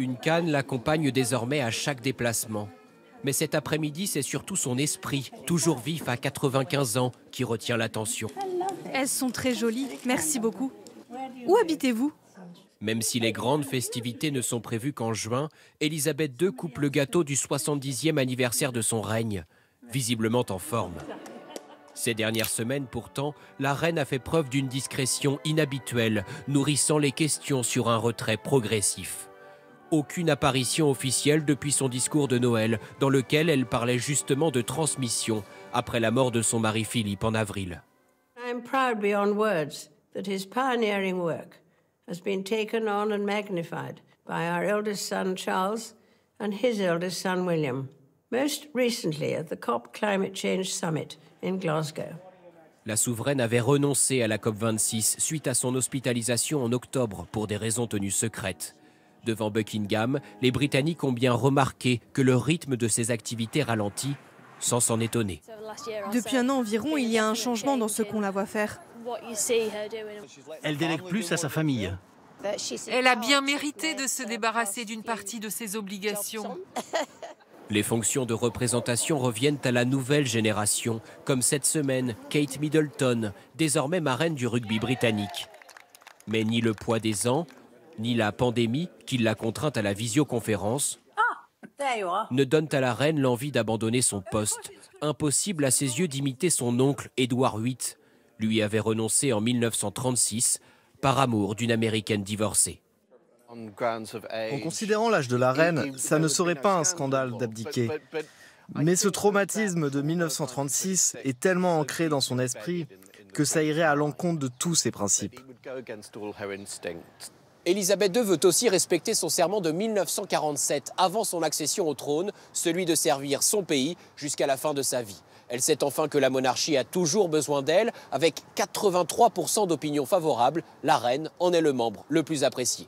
Une canne l'accompagne désormais à chaque déplacement. Mais cet après-midi, c'est surtout son esprit, toujours vif à 95 ans, qui retient l'attention. Elles sont très jolies, merci beaucoup. Où habitez-vous? Même si les grandes festivités ne sont prévues qu'en juin, Élisabeth II coupe le gâteau du 70e anniversaire de son règne, visiblement en forme. Ces dernières semaines, pourtant, la reine a fait preuve d'une discrétion inhabituelle, nourrissant les questions sur un retrait progressif. Aucune apparition officielle depuis son discours de Noël, dans lequel elle parlait justement de transmission après la mort de son mari Philippe en avril. I'm proud beyond words that his pioneering work has been taken on and magnified by our eldest son Charles and his eldest son William, most recently at the COP Climate Change Summit in Glasgow. La souveraine avait renoncé à la COP26 suite à son hospitalisation en octobre pour des raisons tenues secrètes. Devant Buckingham, les Britanniques ont bien remarqué que le rythme de ses activités ralentit, sans s'en étonner. Depuis un an environ, il y a un changement dans ce qu'on la voit faire. Elle délègue plus à sa famille. Elle a bien mérité de se débarrasser d'une partie de ses obligations. Les fonctions de représentation reviennent à la nouvelle génération, comme cette semaine Kate Middleton, désormais marraine du rugby britannique. Mais ni le poids des ans, ni la pandémie, qui l'a contrainte à la visioconférence, ne donnent à la reine l'envie d'abandonner son poste. Impossible à ses yeux d'imiter son oncle Édouard VIII, lui avait renoncé en 1936 par amour d'une Américaine divorcée. En considérant l'âge de la reine, ça ne serait pas un scandale d'abdiquer. Mais ce traumatisme de 1936 est tellement ancré dans son esprit que ça irait à l'encontre de tous ses principes. Élisabeth II veut aussi respecter son serment de 1947, avant son accession au trône, celui de servir son pays jusqu'à la fin de sa vie. Elle sait enfin que la monarchie a toujours besoin d'elle. Avec 83% d'opinion favorable, la reine en est le membre le plus apprécié.